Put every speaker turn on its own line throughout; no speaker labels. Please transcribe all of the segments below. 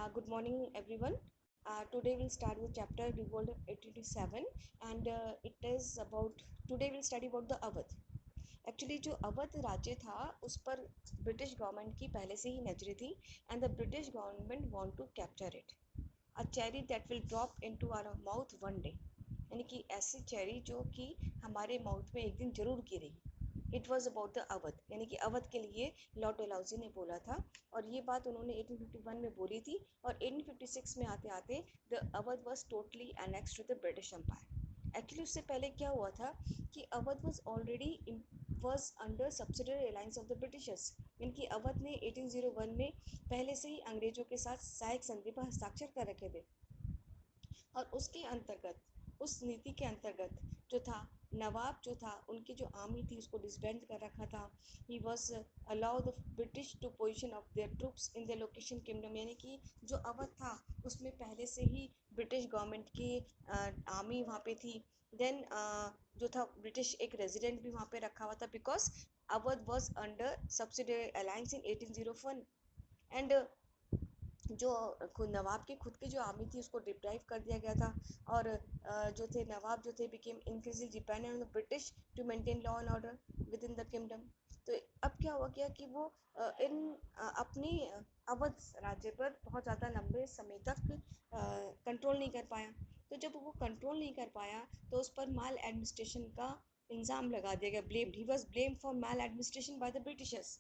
Good morning, everyone. Today we'll start with chapter Revolt of 1887, and it is about. Today we'll study about the Awadh. Actually जो अवध राज्य था उस पर British government की पहले से ही नजरें थी and the British government want to capture it, a cherry that will drop into our mouth one day, यानी कि ऐसी चेरी जो कि हमारे माउथ में एक दिन जरूर गिरेगी. It was about the Awadh, यानी कि अवध के लिए लॉर्ड डलहौजी ने बोला था और ये बात उन्होंने 1851 में बोली थी और 1856 में आते आते the Awadh was totally annex to the British empire. Actually उससे पहले क्या हुआ था कि Awadh was already was under subsidiary alliance of the Britishers, यानी कि अवध ने 1801 में पहले से ही अंग्रेजों के साथ सहायक संधि पर हस्ताक्षर कर रखे थे और उसके अंतर्गत उस नीति के अंतर्गत जो था नवाब जो था उनकी जो आर्मी थी उसको डिसबैंड कर रखा था. He was allow the British to position of their troops in the location kingdom, यानी कि जो अवध था उसमें पहले से ही ब्रिटिश गवर्नमेंट की आर्मी वहाँ पे थी. देन जो था ब्रिटिश एक रेजिडेंट भी वहाँ पे रखा हुआ था because Awadh was under subsidiary alliance in 1801 and जो नवाब की खुद की जो आर्मी थी उसको डिप्राइव कर दिया गया था और जो थे नवाब जो थे became increasing dependent on the British to maintain law and order within the kingdom. तो अब क्या हुआ क्या कि वो अपनी अवध राज्य पर बहुत ज़्यादा लंबे समय तक कंट्रोल नहीं कर पाया. तो जब वो कंट्रोल नहीं कर पाया तो उस पर माल एडमिनिस्ट्रेशन का इल्ज़ाम लगा दिया गया. Blamed, he was blame for mall administration by the Britishers.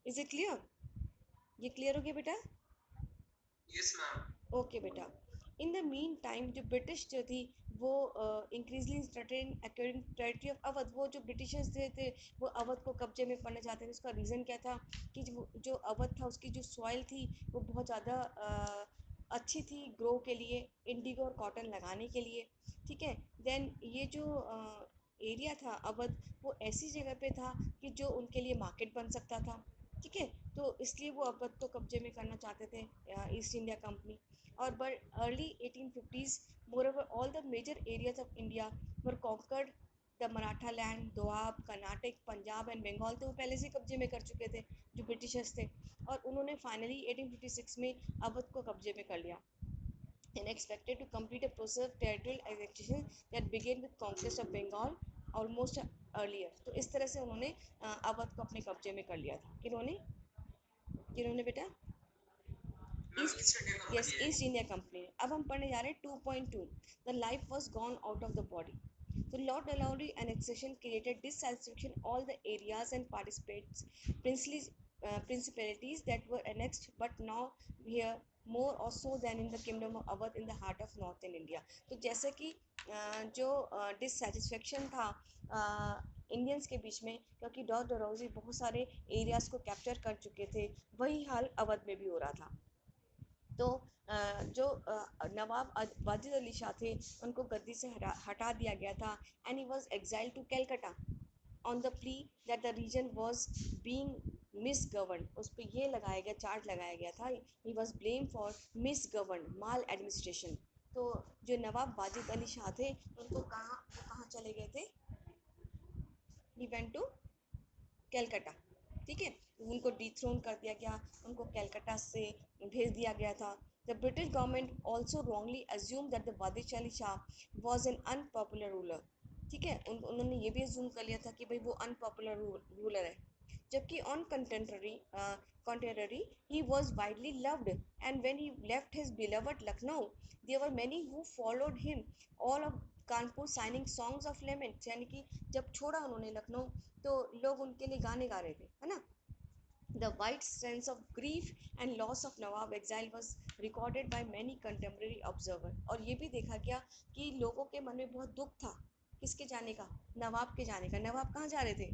Is it clear? ये क्लियर हो गया बेटा?
Yes ma'am.
ओके बेटा. इन द मीन टाइम जो ब्रिटिश जो थी वो increasingly threatening territory of Awadh, वो जो ब्रिटिशर्स थे वो अवध को कब्जे में करना चाहते थे. उसका रीज़न क्या था कि जो अवध था उसकी जो सॉइल थी वो बहुत ज़्यादा अच्छी थी ग्रो के लिए, इंडिगो और कॉटन लगाने के लिए. ठीक है. देन ये जो एरिया था अवध वो ऐसी जगह पे था कि जो उनके लिए मार्केट बन सकता था. ठीक है. तो इसलिए वो अवध को कब्जे में करना चाहते थे ईस्ट इंडिया कंपनी. और but early 1850s moreover all the major areas of India were conquered. The Maratha land, Doab, Karnataka, Punjab and Bengal तो वो पहले से कब्जे में कर चुके थे जो ब्रिटिशर्स थे और उन्होंने फाइनली 1856 में अवध को कब्जे में कर लिया and expected to complete a process of territorial annexation that began with conquest of Bengal almost earlier. तो इस तरह से उन्होंने अवध को अपने कब्जे में कर लिया था. किन्होंने किन्होंने बेटा?
Ma'am
East,
East India
yes,
company है.
East India Company. अब हम पढ़ने जा रहे हैं 2.2, the life was gone out of the body. So Lord Allowed annexation created dissatisfaction all the areas and participates principalities that were annexed but now here more also than in the kingdom of Awadh in the heart of northern India. तो जैसे कि जो dissatisfaction था Indians के बीच में क्योंकि Lord Dalhousie बहुत सारे एरियाज को कैप्चर कर चुके थे, वही हाल अवध में भी हो रहा था. तो जो नवाब वाजिद अली शाह थे उनको गद्दी से हटा दिया गया था and he was exile to Calcutta on the plea that the region was being misgovern. उस पर ये लगाया गया, चार्ज लगाया गया था, he was blame for misgovern maladministration. तो जो नवाब वाजिद अली शाह थे उनको कहाँ चले गए थे? He went to Calcutta. ठीक है. उनको डिथ्रोन कर दिया गया, उनको कैलकाटा से भेज दिया गया था. The British government also wrongly assume that the वादिश Ali Shah was an unpopular ruler. ठीक है. उन्होंने ये भी अज्यूम कर लिया था कि भाई वो अनपॉपुलर रूलर है, जबकि on कंटेंटरी he was widely loved, and when he left his beloved Lucknow there were many who followed him all of Kanpur singing songs of lament, यानी कि जब छोड़ा उन्होंने लखनऊ तो लोग उनके लिए गाने गा रहे थे, है ना. The wide sense of grief and loss of Nawab exile was recorded by many contemporary observers. और ये भी देखा गया कि लोगों के मन में बहुत दुख था. किसके जाने का? नवाब के जाने का. नवाब कहाँ जा रहे थे?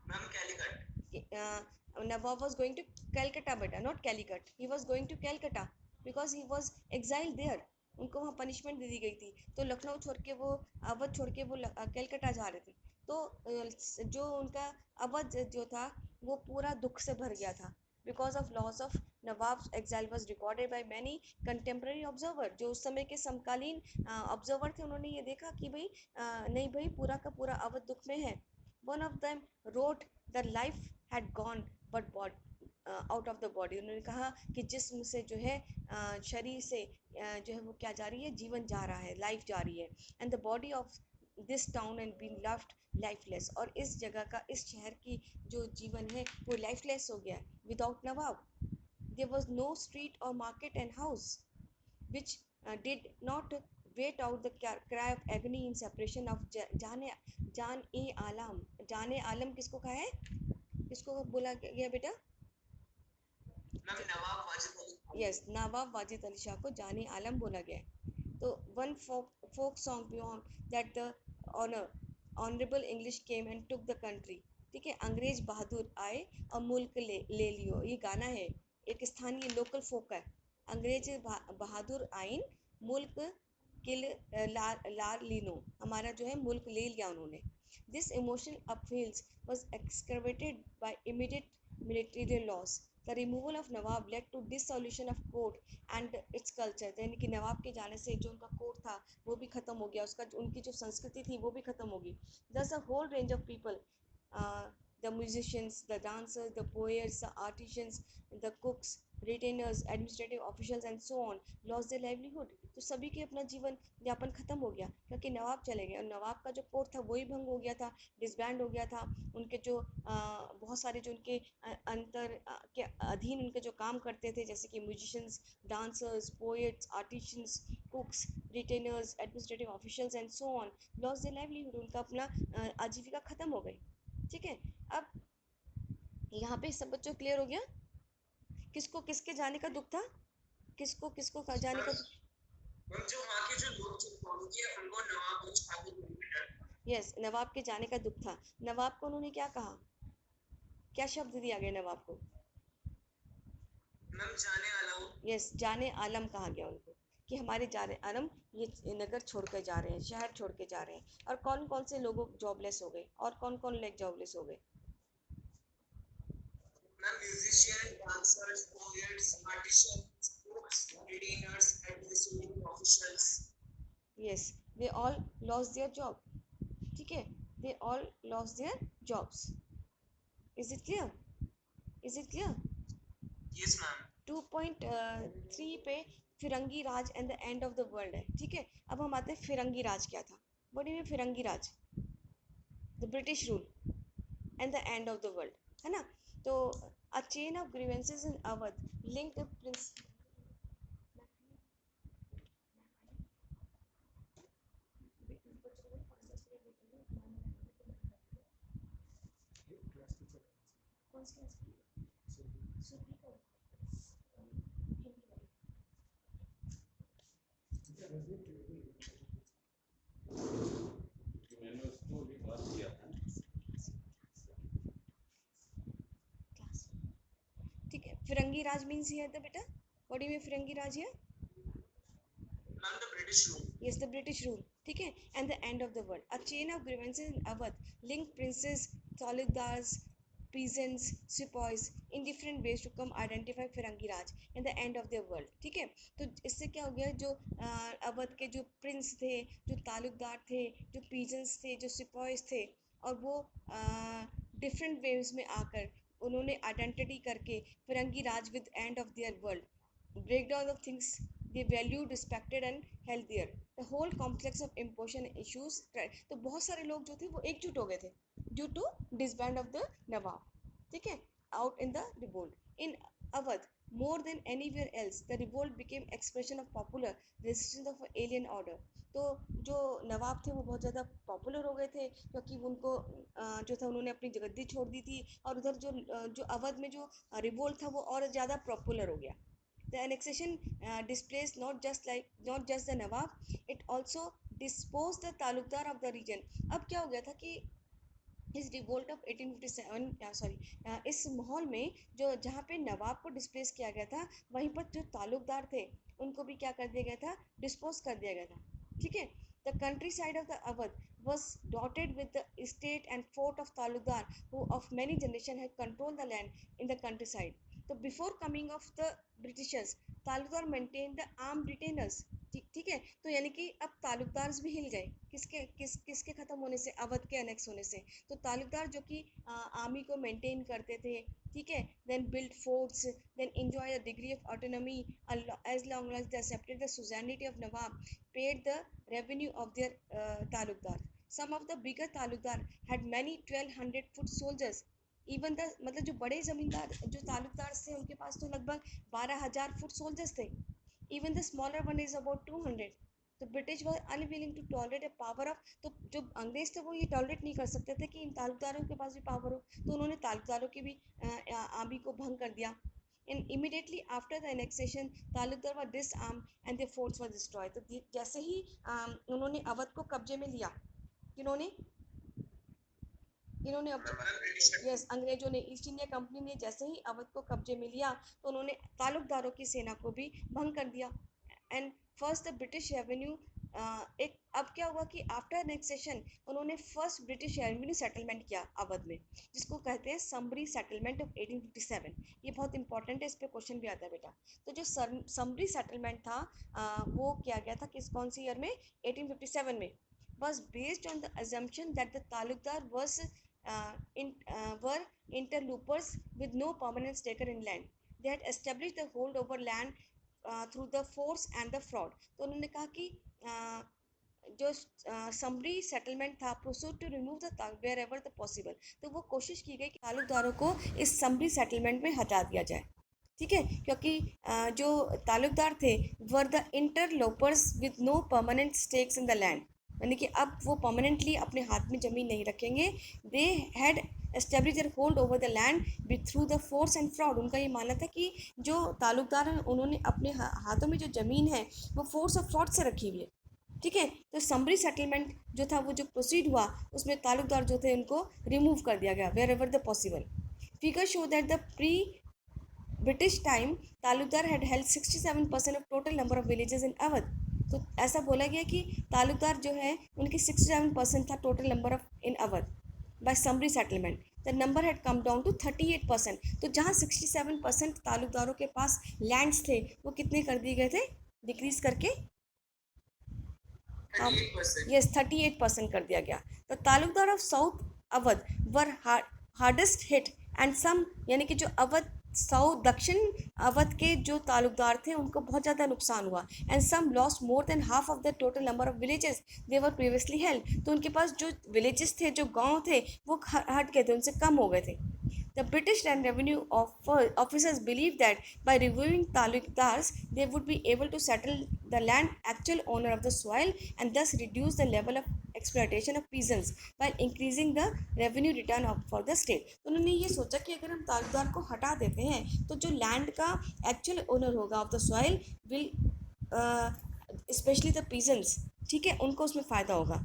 Ma'am Calicut.
Nawab was going to Calcutta beta, not Calicut. He was going to Calcutta because he was exiled there. उनको वहाँ पनिशमेंट दे दी गई थी तो लखनऊ छोड़ के वो अवध छोड़ के वो कलकत्ता जा रहे थे. तो जो उनका अवध जो था वो पूरा दुख से भर गया था because of loss of Nawab. Exile was recorded by many contemporary observer. जो उस समय के समकालीन ऑब्जर्वर थे उन्होंने ये देखा कि भाई नहीं भाई पूरा का पूरा अवध दुख में है. One of them wrote, the life had gone but out of the body. उन्होंने कहा कि जिस्म से जो है शरीर से जो है वो क्या जा रही है, जीवन जा रहा है, लाइफ जा रही है। And the body of this town and been left lifeless, और इस जगह का, इस शहर की जो जीवन है वो लाइफलेस हो गया without nawab. There was no street और market and house which did not wait out the cry of agony in separation of जान ए आलम। जान ए आलम किसको कहा है, किसको बोला गया बेटा?
मैम नवाब वाजिद अली।
यस, नवाब वाजिद अली शाह को जान ए आलम बोला गया है। तो one folk song beyond that the honor honorable English came and took the country। ठीक है, अंग्रेज बहादुर आए और मुल्क ले लियो, ये गाना है, एक स्थानीय लोकल फोक है। अंग्रेज बहादुर आइन मुल्क किल लार लीनो, हमारा जो है मुल्क ले लिया उन्होंने। This emotional upheavals was excavated by immediate military loss। The removal of Nawab led to dissolution of court and its culture। यानी कि नवाब के जाने से जो उनका कोर्ट था वो भी खत्म हो गया, उसका उनकी जो संस्कृति थी वो भी खत्म होगी। Thus a whole range of people, the musicians, the dancers, the poets, the artisans, the cooks, retainers, administrative officials and so on lost their livelihood। तो सभी के अपना जीवन यापन खत्म हो गया क्योंकि नवाब चले गए, और नवाब का जो कोर्ट था वही भंग हो गया था, डिसबैंड हो गया था। उनके जो बहुत सारे जो उनके अंतर के अधीन उनके जो काम करते थे, जैसे कि musicians, dancers, poets, artisans, कुक्स, retainers, administrative officials and so on lost their livelihood, उनका अपना आजीविका खत्म हो गई। ठीक है, अब यहाँ पे सब बच्चों क्लियर हो गया किसको किसके जाने का दुख था, किसको किसको जाने का दुख?
मैम जो वहाँ के जो लोग थे उनके उनको नवाब कुछ आगे बेटर।
यस, नवाब के जाने का दुख था। नवाब को उन्होंने क्या कहा, क्या शब्द दिया गया नवाब को?
मैम जाने आलम।
यस, जाने आलम कहा गया उनको कि हमारे जाने आलम ये नगर छोड़ कर जा रहे हैं, शहर छोड़ के जा रहे हैं। और कौन कौन से लोग जॉबलेस हो गए, और कौन कौन लोग जॉबलेस हो गए?
Ma'am musicians, dancers, poets, artisans, cooks, retainers, administrative officials।
Yes, they all lost their job. ठीक है, they all lost their jobs. Is it clear? Is it clear?
Yes ma'am.
2.3 पे firangi Raj and the end of the world है। ठीक है, अब हम आते हैं फिरंगी राज क्या था। What do you mean Firangi Raj? The British rule and the end of the world, है ना? तो a chain of grievances in Awadh linked Prince. ठीक है, फिरंगी राज मीन्स हियर द बेटा, what do you mean Firangi Raj here?
Ma'am the British rule.
Yes, the British rule, ठीक है, and the end of the world. A chain of grievances in Awadh linked princes, talukdars, peasants, sepoys in different ways to come identify Firangi Raj and the end of their world। ठीक है, तो इससे क्या हो गया, जो अवध के जो प्रिंस थे, जो तालुकदार थे, जो पीजेंट्स थे, जो सिपॉयज थे, और वो डिफरेंट वेव्स में आकर उन्होंने आइडेंटिटी करके firangi Raj with end of their world, breakdown of things they valued, respected and held dear, the whole complex of imposition issues। तो बहुत सारे लोग जो थे वो एकजुट हो गए थे due to disband of the नवाब। ठीक है, out in the revolt in Awadh more than anywhere else the revolt became expression of popular resistance of alien order। तो जो नवाब थे वो बहुत ज़्यादा पॉपुलर हो गए थे क्योंकि उनको जो था उन्होंने अपनी जगद्दी छोड़ दी थी, और उधर जो अवध में जो रिवोल्ट था वो और ज़्यादा पॉपुलर हो गया। The annexation displaced not just the Nawab, it also disposed the Talukdar of the region। अब क्या हो गया था कि इस रिवोल्ट ऑफ 1857 सॉरी इस माहौल में जो जहाँ पे नवाब को डिस्प्लेस किया गया था, वहीं पर जो तालुकदार थे उनको भी क्या कर दिया गया था, डिस्पोज कर दिया गया था। ठीक है, the country side of the Awadh was dotted with the estate and fort of talukdar who of many generations had controlled the land in the countryside। So before coming of the Britishers, talukdar maintained the armed retainers। ठीक है। तो यानी कि अब तालुकदार भी हिल गए, किसके खत्म होने से, अवध के अनेक्स होने से। तो तालुकदार जो कि आर्मी को मेंटेन करते थे, ठीक है, then build forts, then enjoy a degree of autonomy as long as they accepted the suzerainty of nawab, paid the revenue of their taluqdar. Some of the bigger taluqdar had many 1200 foot soldiers. Even the मतलब जो बड़े जमींदार जो तालुकदार थे उनके पास तो लगभग 12,000 foot soldiers थे। Even the smaller one is about 200. तो British were unwilling to tolerate a power of, तो जो अंग्रेज थे वो ये टॉलरेट नहीं कर सकते थे कि इन तालुकदारों के पास भी पावर हो, तो उन्होंने तालुकदारों की भी आर्मी को भंग कर दिया। And immediately after the annexation, Talukdar were disarmed and their forts were destroyed. तो जैसे ही उन्होंने अवध को कब्जे में लिया, किन्होंने इन्होंने यस अंग्रेजों ने, ईस्ट इंडिया कंपनी ने जैसे ही अवध को कब्जे में लिया तो उन्होंने तालुकदारों की सेना को भी भंग कर दिया। And first the British revenue, एक अब क्या हुआ कि आफ्टर एनेक्सेशन उन्होंने फर्स्ट ब्रिटिश रेवेन्यू सेटलमेंट किया अवध में, जिसको कहते हैं समरी सेटलमेंट ऑफ 1857। ये बहुत इंपॉर्टेंट है, इस पर क्वेश्चन भी आता है बेटा। तो जो समरी सेटलमेंट था वो किया गया था कौन सी ईयर में, 1857 में। was based on the assumption that the talukdar were interlopers with no permanent staker in land. They had established the hold over land through the force and the fraud. तो उन्होंने कहा कि जो समरी सेटलमेंट था, proceed to remove the wherever the possible, तो वो कोशिश की गई कि तालुकदारों को इस समरी सेटलमेंट में हटा दिया जाए, ठीक है, क्योंकि जो तालुकदार थे were the interlopers with no permanent stakes in the land, यानी कि अब वो परमानेंटली अपने हाथ में ज़मीन नहीं रखेंगे। They had establish there hold over the land with through the force and fraud. उनका ये मानना था कि जो तालुकदार हैं उन्होंने अपने हाथों में जो ज़मीन है वो फोर्स और फ्रॉड से रखी हुई है, ठीक है। तो समरी सेटलमेंट जो था वो जो प्रोसीड हुआ उसमें तालुकदार जो थे उनको रिमूव कर दिया गया wherever the possible. Figure show that the pre British time taluqdar had held 67% of total number of villages in Awadh. तो ऐसा बोला गया कि तालुकदार जो है उनकी 67% था total number of in Awadh. By summary settlement the number had come down to 38%। तो जहाँ 67% तालुकदारों के पास लैंड्स थे वो कितने कर दिए गए थे, डिक्रीज करके, यस 38% कर दिया गया। तो taluqdar of south Awadh were hardest hit and some, यानी कि जो अवध दक्षिण अवध के जो तालुकदार थे उनको बहुत ज़्यादा नुकसान हुआ। And some lost more than half of the total number of villages they were previously held. तो उनके पास जो विलेजेस थे, जो गांव थे, वो हट गए थे, उनसे कम हो गए थे। The British land revenue officers believed that by removing talukdars, they would be able to settle the land actual owner of the soil and thus reduce the level of exploitation of peasants while increasing the revenue return for the state. तो उन्होंने ये सोचा कि अगर हम तालुकदार को हटा देते हैं तो जो लैंड का एक्चुअल ओनर होगा of the soil will specially the peasants, ठीक है, उनको उसमें फ़ायदा होगा।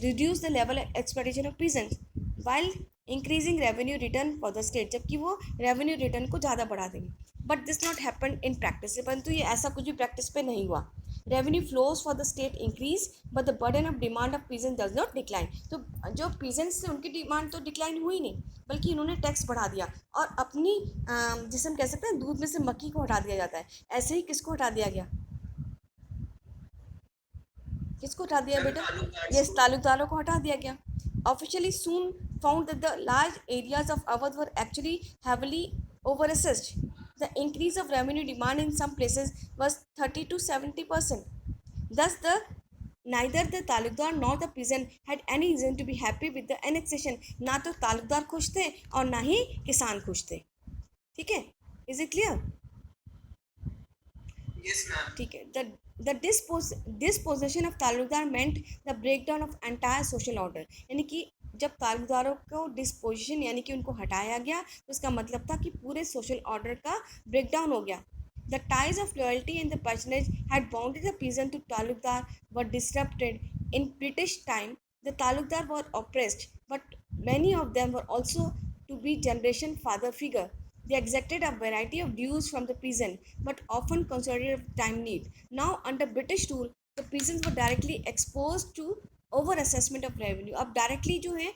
Reduce the level of exploitation of peasants while increasing revenue return for the state, जबकि वो रेवेन्यू रिटर्न को ज़्यादा बढ़ा देंगे। But this not happen in practice, परंतु ये ऐसा कुछ भी प्रैक्टिस पे नहीं हुआ। Revenue flows for the state increase but the burden of demand of peasant does not decline. तो जो पीजेंट्स थे उनकी डिमांड तो डिक्लाइन हुई नहीं, बल्कि इन्होंने टैक्स बढ़ा दिया और अपनी जिसे हम कह सकते हैं दूध में से मक्खी को हटा दिया जाता है, ऐसे ही किसको हटा दिया गया, किसको हटा दिया बेटा, यस तालुकदारों को हटा दिया गया। Officially soon found that the large areas of Awadh were actually heavily over-assessed. The increase of revenue demand in some places was 30 to 70%. Thus, neither the talukdar nor the peasant had any reason to be happy with the annexation. ना तो तालुकदार खुश थे और ना ही किसान खुश थे, ठीक है, is it clear?
Yes, ma'am.
ठीक है। the dispossession of Talukdar meant the breakdown of entire social order, यानी कि जब तालुकदारों को डिस्पोजिशन यानी कि उनको हटाया गया तो इसका मतलब था कि पूरे सोशल ऑर्डर का ब्रेकडाउन हो गया। The ties of loyalty and the patronage had bounded the peasant to talukdar were disrupted. In British time, the talukdar were oppressed, but many of them were also to be generation father figure. They exacted a variety of dues from the peasant, but often considered of time need. Now, under British rule, the peasants were directly exposed to over assessment of revenue. अब directly जो है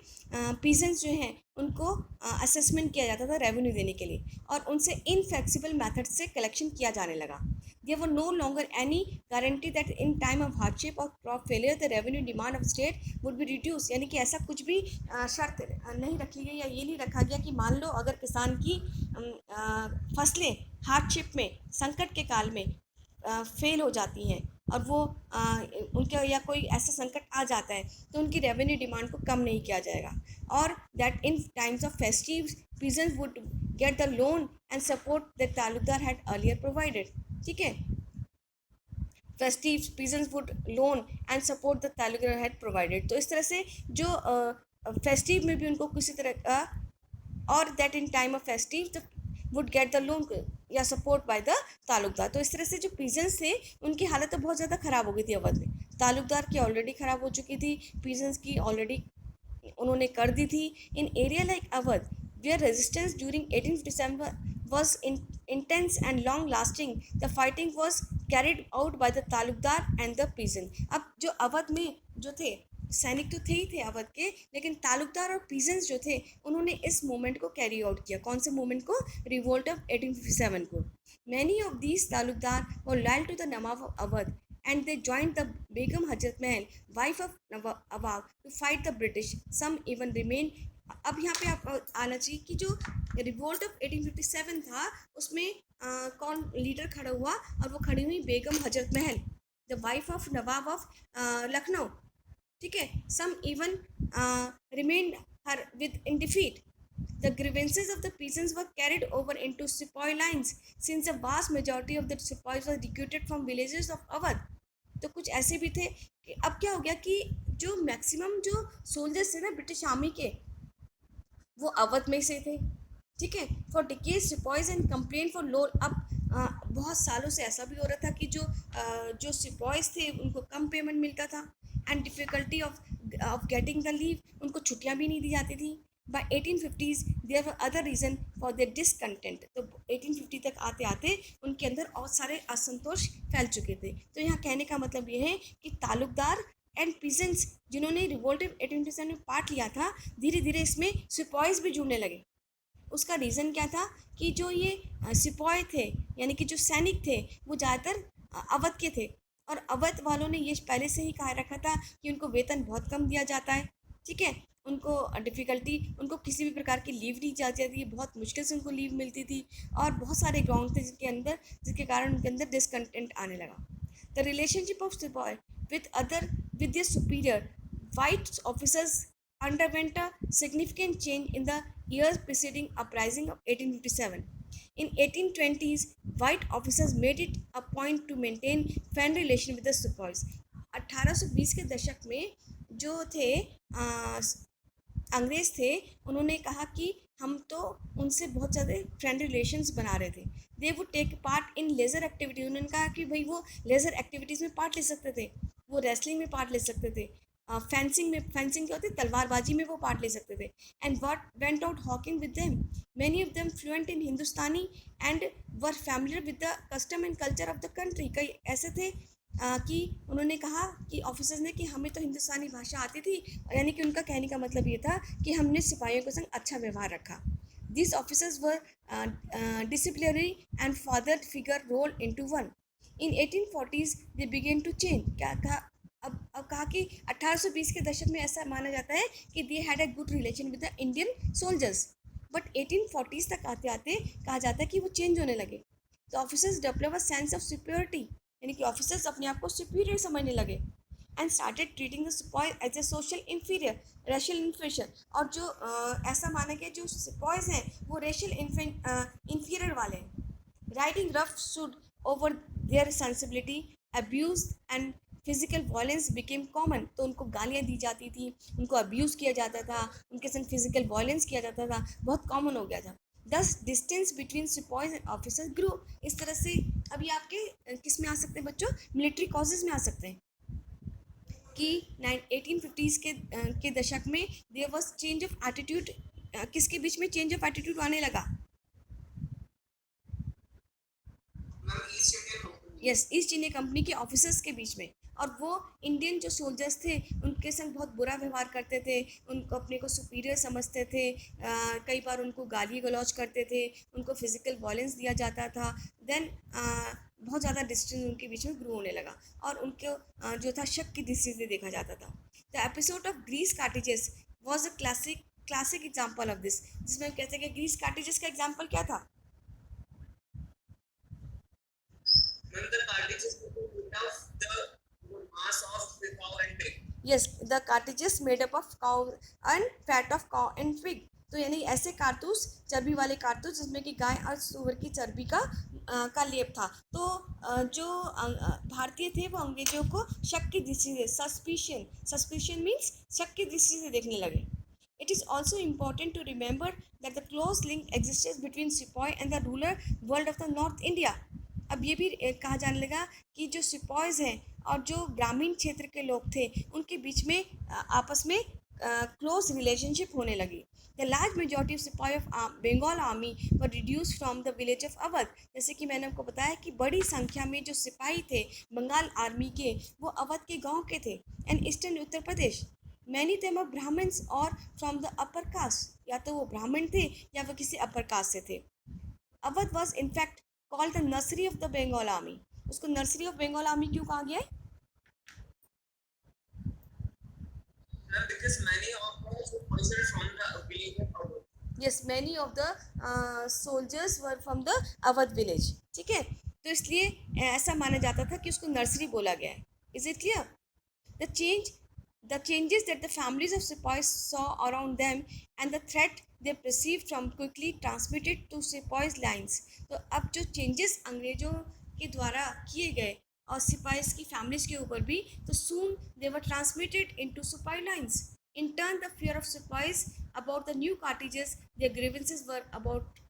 peasants जो हैं उनको assessment किया जाता था revenue देने के लिए और उनसे इनफ्लेक्सिबल मेथड से कलेक्शन किया जाने लगा। There were no longer any guarantee that in time of hardship or crop failure the revenue demand of state would be reduced। यानी कि ऐसा कुछ भी शर्त नहीं रखी गई या ये नहीं रखा गया कि मान लो अगर किसान की फसलें हार्डशिप में, संकट के काल में फेल हो जाती हैं और वो उनके या कोई ऐसा संकट आ जाता है तो उनकी रेवेन्यू डिमांड को कम नहीं किया जाएगा। और that in times of festive pigeons would get the loan and support that Talukdar had earlier provided. ठीक है, festive pigeons would loan and support the Talukdar had provided. तो इस तरह से जो फेस्टिव में भी उनको किसी तरह का, और that in time of festive would get the loan या सपोर्ट बाय द तालुकदार। तो इस तरह से जो पीजन्स थे उनकी हालत तो बहुत ज़्यादा ख़राब हो गई थी अवध में। तालुकदार की ऑलरेडी ख़राब हो चुकी थी, पीजन्स की ऑलरेडी उन्होंने कर दी थी। In area like Awadh where resistance during 1857 was intense and long lasting, the fighting was carried out by the Talukdar and the peasant। अब जो अवध में जो थे सैनिक तो थे ही थे अवध के, लेकिन तालुकदार और पीजेंट्स जो थे उन्होंने इस मूवमेंट को कैरी आउट किया। कौन से मूवमेंट को? रिवोल्ट ऑफ 1857 को। Many of these taluqdar were loyal to the nawab of Awadh and they joined the Begum Hazrat Mahal, wife of Nawab, to fight the British. Some even remain। अब यहाँ पे आप आना चाहिए कि जो रिवोल्ट ऑफ 1857 था उसमें कौन लीडर खड़ा हुआ, और वो खड़ी हुई Begum Hazrat Mahal, the wife of nawab of Lucknow. ठीक है, some even remained her with in defeat. The grievances of the peasants were carried over into sepoy lines since the vast majority of the sepoys were recruited from villages of Awadh। तो कुछ ऐसे भी थे कि अब क्या हो गया कि जो मैक्सिमम जो सोल्जर्स थे ना ब्रिटिश आर्मी के, वो अवध में से थे। ठीक है, for decays sepoys and complain for low. अब बहुत सालों से ऐसा भी हो रहा था कि जो सिपॉयज थे उनको कम पेमेंट मिलता था, and difficulty of getting the leave, उनको छुट्टियां भी नहीं दी जाती थी। By 1850s there were other reason for their discontent. तो 1850 तक आते आते उनके अंदर और सारे असंतोष फैल चुके थे। तो यहाँ कहने का मतलब ये है कि तालुकदार एंड पीजेंट्स जिन्होंने रिवोल्ट 1857 में पार्ट लिया था, धीरे धीरे इसमें सिपॉयज भी जुड़ने लगे। उसका रीज़न क्या था कि जो ये सिपॉय थे यानी कि जो सैनिक थे वो ज़्यादातर अवध के थे, और अवध वालों ने ये पहले से ही कहा रखा था कि उनको वेतन बहुत कम दिया जाता है। ठीक है, उनको डिफ़िकल्टी, उनको किसी भी प्रकार की लीव नहीं जाती थी, बहुत मुश्किल से उनको लीव मिलती थी, और बहुत सारे ग्राउंड थे जिसके कारण उनके अंदर डिसकंटेंट आने लगा। The relationship of sepoy with their superior white officers underwent a significant change in the years preceding uprising of 1857। In 1820s, white officers made it a point to maintain friendly relation with the sepoys। 1820 के दशक में जो थे अंग्रेज़ थे, उन्होंने कहा कि हम तो उनसे बहुत ज़्यादा फ्रेंडली रिलेशंस बना रहे थे। They would take part in leisure activity. उन्होंने कहा कि भाई वो लेज़र एक्टिविटीज़ में पार्ट ले सकते थे, वो रेसलिंग में पार्ट ले सकते थे, फेंसिंग क्या होती है, तलवारबाजी में वो पार्ट ले सकते थे। And what went out Hawking with them, many of them fluent in Hindustani and were familiar with the custom and culture of the country. कई ऐसे थे कि उन्होंने कहा कि ऑफिसर्स ने कि हमें तो हिंदुस्तानी भाषा आती थी, यानी कि उनका कहने का मतलब ये था कि हमने सिपाहियों के संग अच्छा व्यवहार रखा। These officers were disciplinary and father figure rolled into one। In 1840s they began to change। क्या कहा? अब कहा कि 1820 के दशक में ऐसा माना जाता है कि they had a good relation with the Indian soldiers, but 1840s तक आते आते कहा जाता है कि वो चेंज होने लगे। तो officers develop a sense of superiority, यानी कि ऑफिसर्स अपने आप को सुपीरियर समझने लगे, and started treating the sepoy as a social inferior, racial infection. और जो ऐसा माना गया जो सिपॉयज हैं वो रेशियल इन्फीरियर वाले हैं। Riding roughshod over their sensibility, abuse and physical violence became common. तो उनको गालियाँ दी जाती थी, उनको अब्यूज़ किया जाता था, उनके संग फिजिकल वायलेंस किया जाता था, बहुत कॉमन हो गया था। दस distance between sepoys and officers grow. इस तरह से अभी आपके किस में आ सकते हैं बच्चों? मिलिट्री कॉजेज में आ सकते हैं कि 1850s के दशक में there was change of attitude. किसके बीच में चेंज ऑफ एटीट्यूड आने लगा? यस, ईस्ट इंडिया कंपनी के ऑफिसर्स के बीच में। और वो इंडियन जो सोल्जर्स थे उनके संग बहुत बुरा व्यवहार करते थे, उनको अपने को सुपीरियर समझते थे, कई बार उनको गाली गलौज करते थे, उनको फिजिकल वायलेंस दिया जाता था। देन बहुत ज़्यादा डिस्टेंस उनके बीच में ग्रो होने लगा और उनको जो था शक की दृष्टि से देखा जाता था. The episode of grease cartridges was a classic example of this, जिसमें हम कहते हैं कि ग्रीस कार्टेजेस का एग्जाम्पल क्या था.
When the cartridges were made of the mass of the cow and pig.
Yes, the कार्टेजेस made up of cow and fat of cow and pig. तो यानी ऐसे कारतूस, चर्बी वाले कारतूस जिसमें कि गाय और सूअर की चर्बी का लेप था. तो जो भारतीय थे वो अंग्रेजों को शक की दृष्टि से, सस्पिशन मीन्स शक की दृष्टि से देखने लगे. It is also important to remember that the close link exists between Sepoy and the rural world of the North India. अब ये भी कहा जाने लगा कि जो सिपॉयज़ हैं और जो ग्रामीण क्षेत्र के लोग थे उनके बीच में आपस में क्लोज रिलेशनशिप होने लगी. The large majority of sipahi of Bengal army were reduce from the village of Awadh. जैसे कि मैंने आपको बताया कि बड़ी संख्या में जो सिपाही थे बंगाल आर्मी के वो अवध के गांव के थे and eastern Uttar Pradesh. Many थे ब्राह्मण्स और फ्रॉम द अपर कास्ट, या तो वो ब्राह्मण थे या वो किसी अपर कास्ट से थे. Awadh was in fact called the nursery of the Bengal army. उसको नर्सरी ऑफ बंगाल आर्मी क्यों कहा गया है?
Because many of the soldiers are from the village of Awadh.
Yes, many of the soldiers were from the Awadh village. ठीक है, तो इसलिए ऐसा माना जाता था कि उसको नर्सरी बोला गया है. Is it clear? The changes that the families of sepoys saw around them and the threat they perceived from quickly transmitted to sepoys lines. तो अब जो changes अंग्रेजों के द्वारा किए गए और सिपाहीज की फैमिलीज के ऊपर भी, तो soon they were transmitted into sepoy lines. In turn, the fear of sepoys about the new cartridges, their grievances were about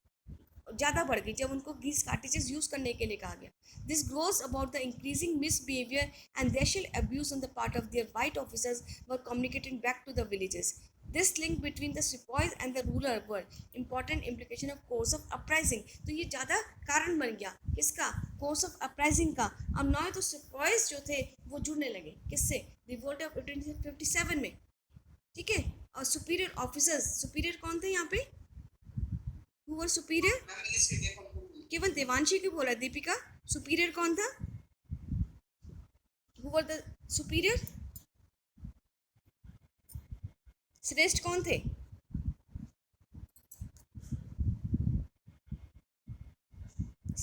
ज़्यादा बढ़ गई जब उनको ग्रीस कार्टेजेस यूज़ करने के लिए कहा गया. This grows about the increasing misbehaviour and racial abuse on the part of their white officers were communicating back to the villages. This link between the sepoys and the rural world important implication of course of uprising. तो ये ज़्यादा कारण बन गया किसका? Course of uprising का. अब नॉय तो सिपॉयज जो थे वो जुड़ने लगे किससे? रिवोल्ट ऑफ 1857 में. ठीक है, और सुपीरियर ऑफिसर्स, सुपीरियर कौन थे यहाँ पे? Who were superior? केवल देवांशी की बोला, दीपिका सुपीरियर कौन था? Who were the superior? श्रेष्ठ कौन थे?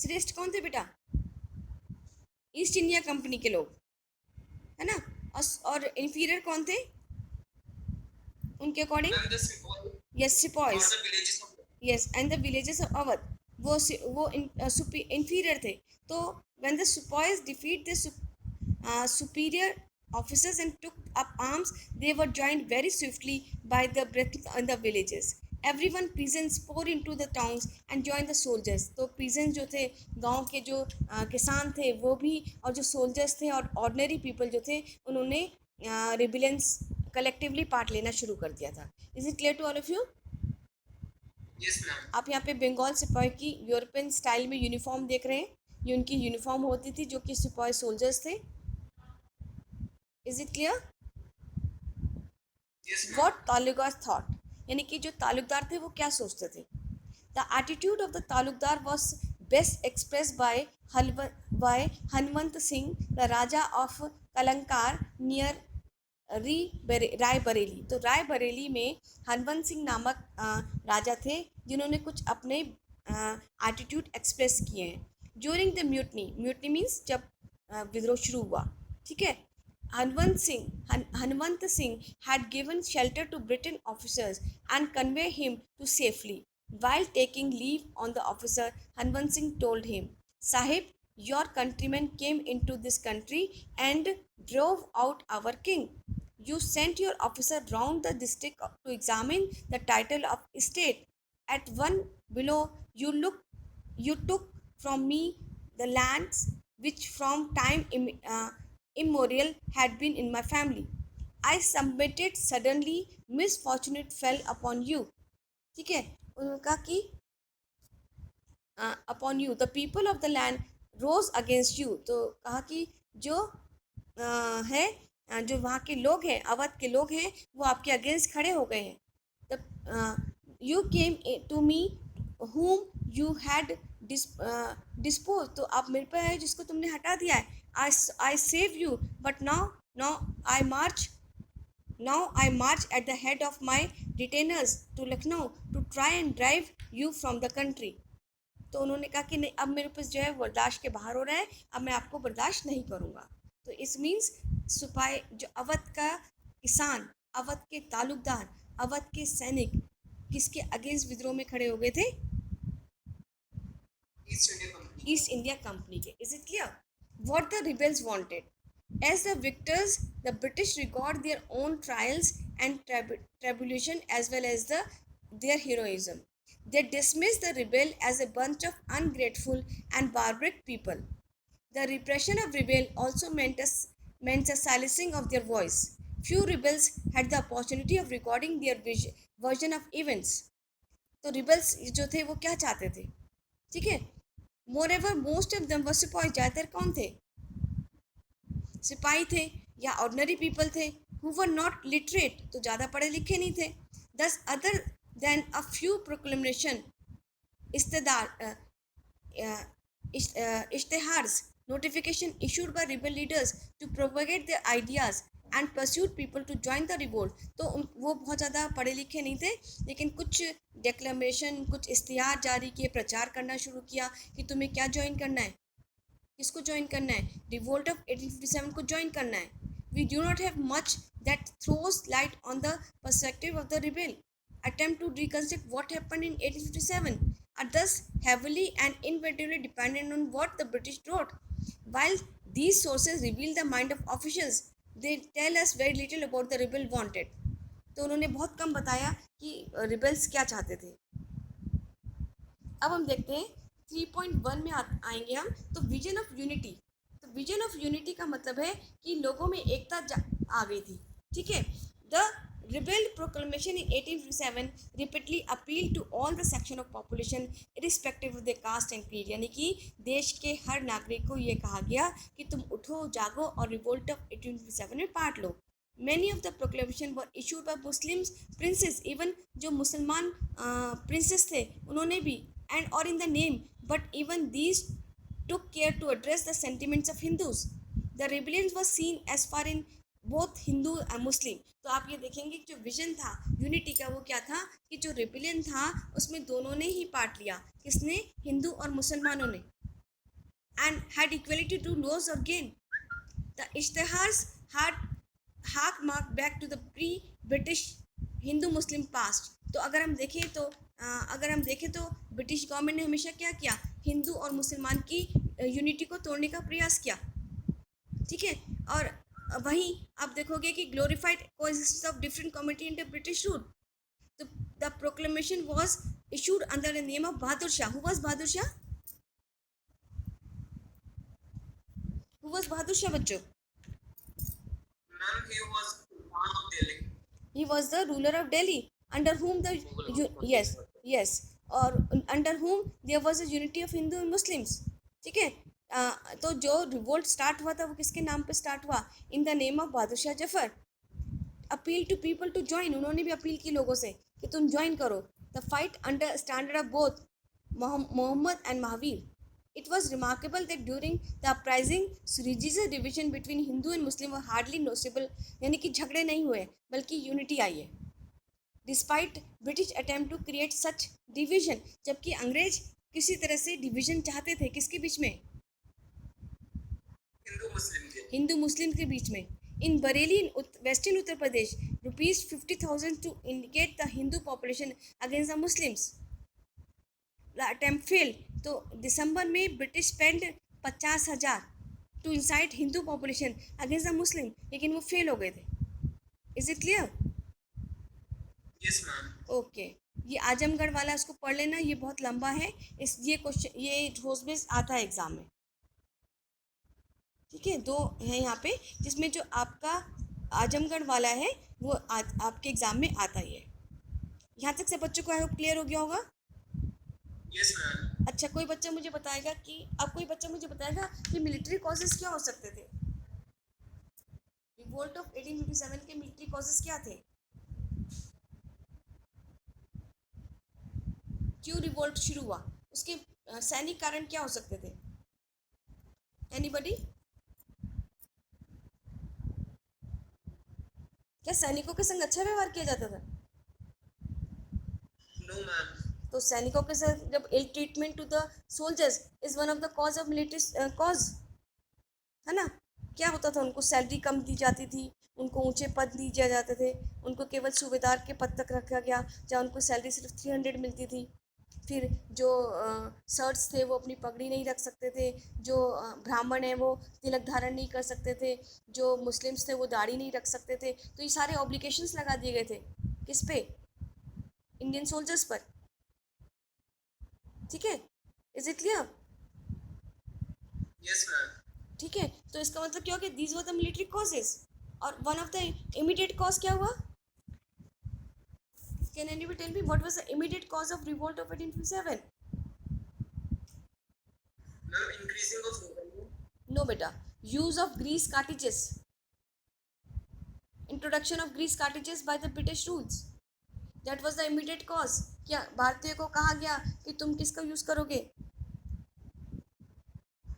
श्रेष्ठ कौन थे बेटा? ईस्ट इंडिया कंपनी के लोग, है ना. और इन्फीरियर कौन थे उनके according? Yes, sepoys. Yes, and the villages of Awadh वो इंफीरियर थे. तो when the sepoys defeat the superior officers and took up arms, they were joined very swiftly by the breath in the villages. Everyone peasants poured into the towns and joined the soldiers. तो peasants जो थे गांव के जो किसान थे वो भी, और जो soldiers थे और ordinary people जो थे उन्होंने rebellions collectively पार्ट लेना शुरू कर दिया था. Is it clear to all of you?
Yes, ma'am.
आप यहाँ पे बंगाल सिपाही की यूरोपियन स्टाइल में यूनिफॉर्म देख रहे हैं. ये उनकी यूनिफॉर्म होती थी जो कि सिपाही सोल्जर्स थे. Is it clear? What taluqdar thought, यानी कि जो तालुकदार थे वो क्या सोचते थे. The attitude of the taluqdar was best express by Hanwant Singh, the raja of Kalakankar near Raebareli. तो रायबरेली में हनवंत सिंह नामक राजा थे जिन्होंने कुछ अपने एटीट्यूड एक्सप्रेस किए हैं ड्यूरिंग द म्यूटनी मीन्स जब विद्रोह शुरू हुआ. ठीक है, Hanwant Singh had given shelter to Briton officers and conveyed him to safely. While taking leave on the officer, Hanvant Singh told him, "Sahib, your countrymen came into this country and drove out our king. You sent your officer round the district to examine the title of estate. At one below, you took from me the lands which from time immemorial had been in my family. I submitted suddenly, misfortune fell upon you." ठीक है, उन्होंने कहा कि upon you the people of the land rose against you. तो कहा कि जो है जो वहाँ के लोग हैं, अवध के लोग हैं, वो आपके अगेंस्ट खड़े हो गए हैं. You came to me whom you had dispose, तो आप मेरे पे है जिसको तुमने हटा दिया है. I save you, but now now I March Now I march at the head of my retainers to Lucknow to try and drive you from the country. तो उन्होंने कहा कि नहीं, अब मेरे पास जो है बर्दाश्त के बाहर हो रहा है, अब मैं आपको बर्दाश्त नहीं करूँगा. तो इस मीन्स सिपाही जो अवध का किसान, अवध के तालुकदार, अवध के सैनिक किसके अगेंस्ट विद्रोह में खड़े हो गए थे? ईस्ट इंडिया कंपनी के. Is it clear? What the rebels wanted. As the victors, the British record their own trials and tribulation as well as their heroism. They dismiss the rebel as a bunch of ungrateful and barbaric people. The repression of rebel also meant a silencing of their voice. Few rebels had the opportunity of recording their version of events. तो rebels जो थे वो क्या चाहते थे? ठीक है. Moreover most of them were sipahi. ज़्यादातर कौन थे? सिपाही थे या ऑर्डिनरी पीपल थे हु वर नॉट लिटरेट, तो ज़्यादा पढ़े लिखे नहीं थे. Thus other than a few proclamations इश्तेहार्स notification issued by rebel leaders to propagate their ideas and pursued people to join the revolt. तो वो बहुत ज़्यादा पढ़े लिखे नहीं थे, लेकिन कुछ डेक्लेमेशन, कुछ इश्तिहार जारी किए, प्रचार करना शुरू किया कि तुम्हें क्या ज्वाइन करना है, किसको ज्वाइन करना है? रिवोल्ट ऑफ 1857 को ज्वाइन करना है. We do not have much that throws light on the perspective of the rebel. Attempt to reconstruct what happened in 1857 are thus heavily and inevitably dependent on what the British wrote. While these sources reveal the mind of officials, they tell us very little about the rebel wanted. तो उन्होंने बहुत कम बताया कि rebels क्या चाहते थे. अब हम देखते हैं 3.1 में आएंगे हम. तो विजन ऑफ यूनिटी. तो विजन ऑफ यूनिटी का मतलब है कि लोगों में एकता आ गई थी. ठीक है. The rebel proclamation in 1857 repeatedly appeal to all the section of population irrespective of the caste and creed. यानी कि देश के हर नागरिक को ये कहा गया कि तुम उठो, जागो और रिवोल्ट ऑफ 1857 में part low. Many of the proclamation were issued by Muslims princes. Even जो मुसलमान प्रिंसेस थे उन्होंने भी, and or in the name, but even these took care to address the sentiments of Hindus. The rebellion was seen as far in both Hindu and Muslim. तो आप ये देखेंगे कि जो विजन था यूनिटी का वो क्या था कि जो रिबेलियन था उसमें दोनों ने ही पार्ट लिया. किसने? हिंदू और मुसलमानों ने. and had equality to laws or gain. The ishtihars had hark mark back to the pre-British Hindu-Muslim past. तो अगर हम देखें तो ब्रिटिश गवर्नमेंट ने हमेशा क्या किया? हिंदू और मुसलमान की यूनिटी को तोड़ने का प्रयास किया. ठीक है. और वहीं आप देखोगे कि glorified coexistence of different community in the British rule. तो the proclamation was issued under the name of Bahadur Shah. Who was Bahadur Shah? Who was Bahadur Shah, बच्चों?
Ma'am, he was Sultan of Delhi.
He was the ruler of Delhi, under whom yes, और under whom there was a unity of Hindu and Muslims. ठीक है. तो जो revolt start हुआ था वो किसके नाम पे स्टार्ट हुआ? In the name of Bahadur Shah Zafar. Appeal to people to join. उन्होंने भी अपील की लोगों से कि तुम ज्वाइन करो. The fight under standard of both Mohammad and Mahavir. It was remarkable that during the uprising, religious division between Hindu and Muslim were hardly noticeable. यानी कि झगड़े नहीं हुए बल्कि यूनिटी आई है. Despite British attempt to create such division, जबकि अंग्रेज किसी तरह से डिवीजन चाहते थे किसके बीच में? हिंदू मुस्लिम के बीच में. In Bareilly in Western Uttar Pradesh, ₹50,000 to indicate the Hindu population against the Muslims. The attempt failed. तो दिसंबर में British spend 50,000 to incite Hindu population against the Muslim, लेकिन वो फेल हो गए थे. Is it clear?
Yes ma'am.
Okay. ये आजमगढ़ वाला उसको पढ़ लेना, ये बहुत लंबा है. ये क्वेश्चन ये रोज बेस आता है एग्जाम में. ठीक है. 2 है यहाँ पे जिसमें जो आपका आजमगढ़ वाला है वो आपके एग्जाम में आता ही है. यहाँ तक से बच्चों को आई होप क्लियर हो गया होगा.
Yes ma'am.
अच्छा, कोई बच्चा मुझे बताएगा कि मिलिट्री कॉजेस क्या हो सकते थे? रिवोल्ट ऑफ 1857 के मिलिट्री कॉजेस क्या थे? क्यों रिवोल्ट शुरू हुआ? उसके सैनिक कारण क्या हो सकते थे? एनीबडी? क्या सैनिकों के संग अच्छा व्यवहार किया जाता था?
No, ma'am.
तो सैनिकों के साथ जब ill treatment to the soldiers is one of the cause of military cause, है ना? क्या होता था? उनको सैलरी कम दी जाती थी, उनको ऊंचे पद दिए जाते थे, उनको केवल सूबेदार के पद तक रखा गया, जहाँ उनको सैलरी सिर्फ 300 मिलती थी। फिर जो सर्ट्स थे वो अपनी पगड़ी नहीं रख सकते थे, जो ब्राह्मण है वो तिलक धारण नहीं कर सकते थे, जो मुस्लिम्स थे वो दाढ़ी नहीं रख सकते थे। तो ये सारे ऑब्लिगेशंस लगा दिए गए थे किस पे? इंडियन सोल्जर्स पर। ठीक है, is it clear?
Yes, ma'am.
ठीक है, तो इसका मतलब क्या हो गया? These were the military causes. और one of the immediate cause क्या हुआ? Can anybody tell me what was the immediate cause of revolt of 1857?
Ma'am, increasing of revenue.
No बेटा, use of grease cartridges, introduction of grease cartridges by the British rules, that was the immediate cause. क्या भारतीय को कहा गया कि तुम किसका use करोगे?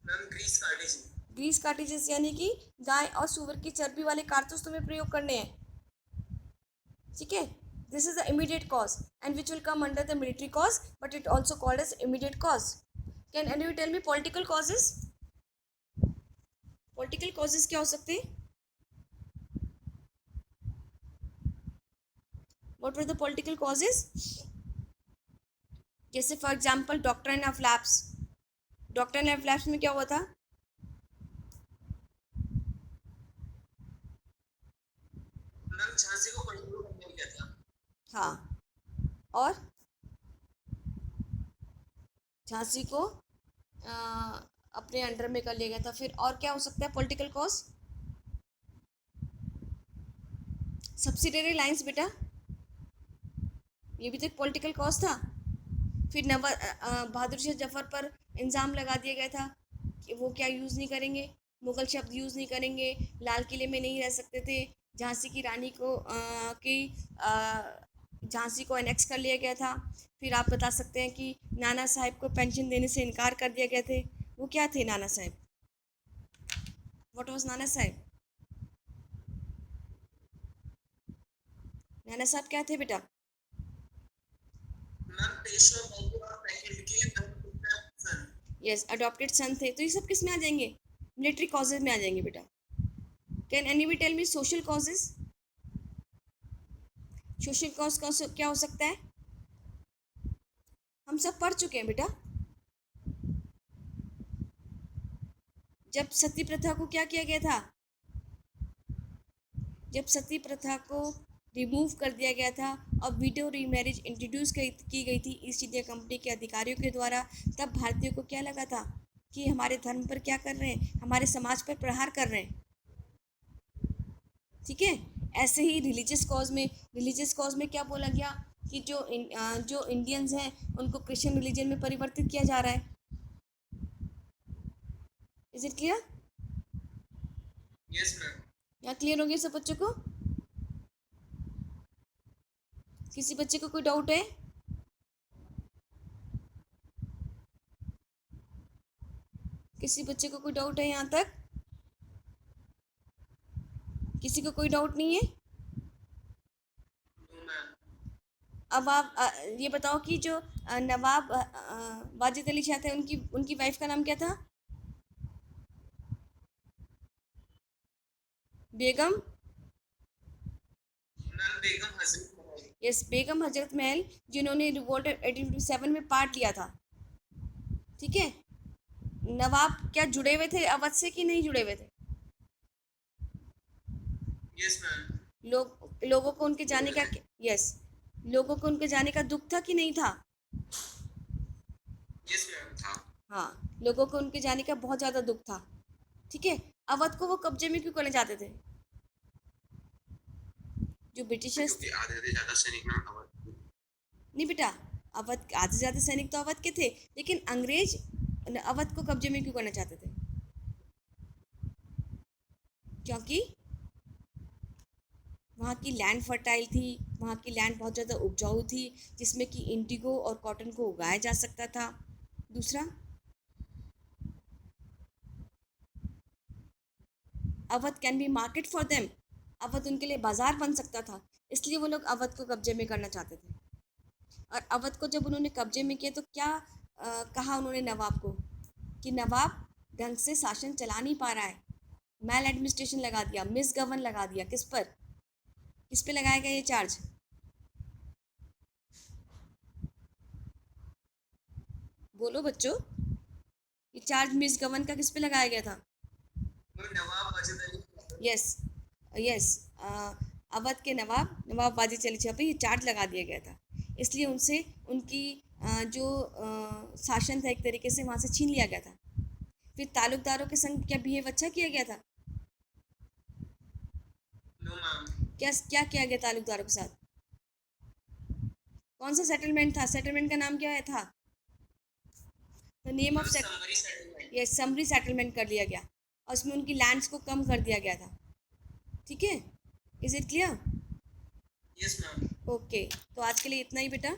Ma'am, grease cartridge.
Greece cartridges, यानी कि गाय और सुअर की चर्बी वाले कारतूस तुम्हें प्रयोग करने हैं। ठीक है, this is the immediate cause and which will come under the military cause, but it also called as immediate cause. Can any tell me political causes? Political causes क्या हो सकते हैं? What were the political causes? जैसे for example doctrine of lapse. Doctrine of lapse में क्या हुआ था?
Ma'am, Jhansi को कंट्रोल करने में क्या था?
हाँ, और झांसी को अपने अंडर में कर लिया गया था। फिर और क्या हो सकता है पॉलिटिकल कॉज? सब्सिडियरी लाइंस बेटा, ये भी तो एक पॉलिटिकल कॉज था। फिर बहादुर शाह जफर पर इल्ज़ाम लगा दिया गया था कि वो क्या यूज़ नहीं करेंगे, मुगल शब्द यूज़ नहीं करेंगे, लाल किले में नहीं रह सकते थे। झांसी की रानी को झांसी को एनेक्स कर लिया गया था। फिर आप बता सकते हैं कि नाना साहब को पेंशन देने से इनकार कर दिया गया थे। वो क्या थे नाना साहब? व्हाट वाज नाना साहब? नाना साहब क्या थे बेटा?
Ma'am, पेशवा बाजीराव सेकंड के son.
यस, अडॉप्टेड सन थे। तो ये सब किस में आ जाएंगे? मिलिट्री कॉजेज में आ जाएंगे बेटा। Can any we tell me social causes? Social cause क्या हो सकता है? हम सब पढ़ चुके हैं बेटा। जब सती प्रथा को क्या किया गया था? जब सती प्रथा को रिमूव कर दिया गया था और विडो रीमैरिज इंट्रोड्यूस की गई थी ईस्ट इंडिया कंपनी के अधिकारियों के द्वारा, तब भारतीयों को क्या लगा था कि हमारे धर्म पर क्या कर रहे हैं, हमारे समाज पर प्रहार कर रहे हैं। ठीक है, ऐसे ही रिलीजियस कॉज में क्या बोला गया कि जो इंडियंस हैं उनको क्रिश्चियन रिलीजन में परिवर्तित किया जा रहा है। Is it clear?
Yes, ma'am.
यहाँ क्लियर हो गया सब बच्चों को? किसी बच्चे को कोई डाउट है? किसी बच्चे को कोई डाउट है यहाँ तक? किसी को कोई डाउट नहीं है?
No, ma'am.
अब आप ये बताओ कि जो नवाब वाजिद अली शाह थे, उनकी वाइफ का नाम क्या था? बेगम।
Ma'am, बेगम हजरत महल.
यस, बेगम हजरत महल, जिन्होंने रिवोल्ट 1857 में पार्ट लिया था। ठीक है, नवाब क्या जुड़े हुए थे अवध से कि नहीं जुड़े हुए थे?
Yes, ma'am.
लोगों को उनके जाने का, यस, लोगों को उनके जाने का दुख था कि नहीं था?
Yes, ma'am. था.
हाँ, लोगों को उनके जाने का बहुत ज़्यादा दुख था। ठीक है, अवध को वो कब्जे में क्यों करना चाहते थे? जो ब्रिटिशर्स,
क्योंकि आधे से ज्यादा सैनिक नाम अवध.
नहीं बेटा, अवध आधे से ज़्यादा सैनिक तो अवध के थे, लेकिन अंग्रेज अवध को कब्जे में क्यों करना चाहते थे? क्योंकि वहाँ की लैंड फर्टाइल थी, वहाँ की लैंड बहुत ज़्यादा उपजाऊ थी, जिसमें कि इंडिगो और कॉटन को उगाया जा सकता था। दूसरा, Awadh can be market for them, Awadh उनके लिए बाजार बन सकता था, इसलिए वो लोग अवध को कब्जे में करना चाहते थे। और अवध को जब उन्होंने कब्जे में किया तो क्या कहा उन्होंने नवाब को, कि नवाब ढंग से शासन चला नहीं पा रहा है, मैल एडमिनिस्ट्रेशन लगा दिया, मिस गवर्न लगा दिया। किस पे लगाया गया ये चार्ज? बोलो बच्चों, ये चार्ज मिस गवर्न का किस पे लगाया गया था?
नवाब वाजिद अली।
यस, यस, अवध के नवाब वाजिद अली शाह पे ये चार्ज लगा दिया गया था, इसलिए उनसे उनकी जो शासन था एक तरीके से वहाँ से छीन लिया गया था। फिर ताल्लुकदारों के संग क्या बिहेव अच्छा किया गया था?
No ma'am.
क्या क्या किया गया ताल्लुकदारों के साथ? कौन सा सेटलमेंट था? सेटलमेंट का नाम क्या था? The name of
summary settlement.
ये समरी सेटलमेंट कर लिया गया, और उसमें उनकी लैंड्स को कम कर दिया गया था। ठीक है, is it clear?
Yes ma'am.
Okay, तो आज के लिए इतना ही बेटा।